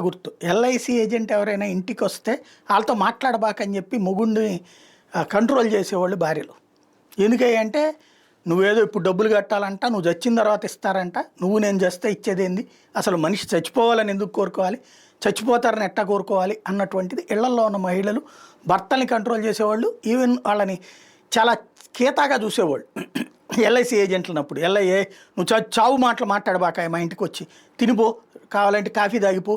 గుర్తు. LIC agent ఎవరైనా ఇంటికి వస్తే వాళ్ళతో మాట్లాడబాకని చెప్పి మొగుడిని కంట్రోల్ చేసేవాళ్ళు భార్యలు. ఎందుకంటే నువ్వేదో ఇప్పుడు డబ్బులు కట్టాలంట, నువ్వు చచ్చిన తర్వాత ఇస్తారంట, నువ్వు నేను చేస్తే ఇచ్చేదేంది, అసలు మనిషి చచ్చిపోవాలని ఎందుకు కోరుకోవాలి, చచ్చిపోతారని ఎట్టా కోరుకోవాలి అన్నటువంటిది ఇళ్లల్లో ఉన్న మహిళలు భర్తల్ని కంట్రోల్ చేసేవాళ్ళు. ఈవెన్ వాళ్ళని చాలా కీతాగా చూసేవాళ్ళు ఎల్ఐసి ఏజెంట్లనప్పుడు. నువ్వు చావు మాటలు మాట్లాడబాక, మా ఇంటికి వచ్చి తినిపో, కావాలంటే కాఫీ తాగిపో,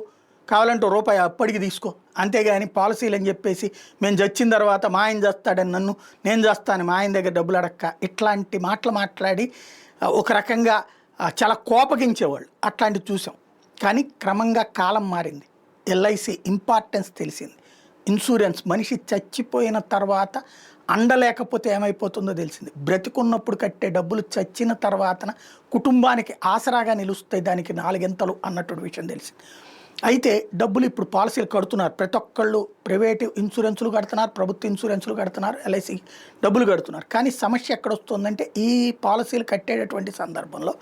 కావాలంటే రూపాయి అప్పటికి తీసుకో, అంతేగాని పాలసీలు అని చెప్పేసి మేము చచ్చిన తర్వాత మా ఆయన చేస్తాడని నన్ను, నేను చేస్తాను మా ఆయన దగ్గర డబ్బులు అడక్క, ఇట్లాంటి మాటలు మాట్లాడి ఒక రకంగా చాలా కోపగించేవాళ్ళు. అట్లాంటివి చూసాం. కానీ క్రమంగా కాలం మారింది, ఎల్ఐసి ఇంపార్టెన్స్ తెలిసింది. ఇన్సూరెన్స్ మనిషి చచ్చిపోయిన తర్వాత అండలేకపోతే ఏమైపోతుందో తెలిసింది. బ్రతికున్నప్పుడు కట్టే డబ్బులు చచ్చిన తర్వాతన కుటుంబానికి ఆసరాగా నిలుస్తాయి, దానికి 4 ఎంతలు అన్నటువంటి విషయం తెలిసింది. అయితే డబ్బులు ఇప్పుడు పాలసీలు కడుతున్నారు, ప్రతి ఒక్కళ్ళు ప్రైవేటు ఇన్సూరెన్సులు కడుతున్నారు, ప్రభుత్వ ఇన్సూరెన్సులు కడుతున్నారు, ఎల్ఐసి డబ్బులు కడుతున్నారు. కానీ సమస్య ఎక్కడ వస్తుందంటే ఈ పాలసీలు కట్టేటటువంటి సందర్భంలో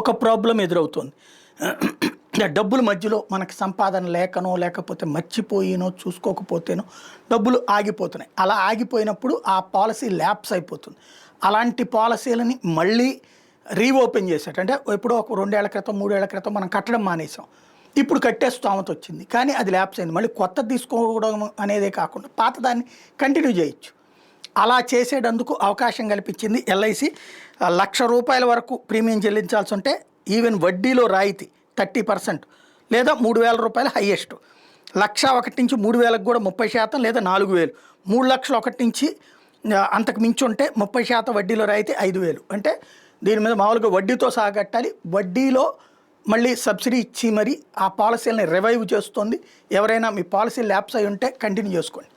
ఒక ప్రాబ్లం ఎదురవుతుంది. డబ్బుల మధ్యలో మనకి సంపాదన లేకనో లేకపోతే మర్చిపోయినో చూసుకోకపోతేనో డబ్బులు ఆగిపోతున్నాయి. అలా ఆగిపోయినప్పుడు ఆ పాలసీ ల్యాప్స్ అయిపోతుంది. అలాంటి పాలసీలని మళ్ళీ రీఓపెన్ చేసేట, అంటే ఎప్పుడో ఒక 2 ఏళ్ల క్రితం 3 ఏళ్ల క్రితం మనం కట్టడం మానేసాం, ఇప్పుడు కట్టే స్తోమత వచ్చింది, కానీ అది ల్యాప్స్ అయింది. మళ్ళీ కొత్తది తీసుకోవడం అనేదే కాకుండా పాతదాన్ని కంటిన్యూ చేయొచ్చు. అలా చేసేటందుకు అవకాశం కల్పించింది ఎల్ఐసి. ₹1,00,000 వరకు ప్రీమియం చెల్లించాల్సి ఉంటే ఈవెన్ వడ్డీలో రాయితీ 30% లేదా ₹3,000 హైయెస్ట్. 1,01,000 నుంచి 3,000కు కూడా 30% లేదా 4,000. 3,01,000 నుంచి అంతకు మించి ఉంటే 30% వడ్డీలో రాయితీ 5,000. అంటే దీని మీద మామూలుగా వడ్డీతో సహా కట్టాలి. వడ్డీలో మళ్ళీ సబ్సిడీ ఇచ్చి మరి ఆ పాలసీలని రివైవ్ చేస్తుంది. ఎవరైనా మీ పాలసీ ల్యాప్స్ అయి ఉంటే కంటిన్యూ చేసుకోండి.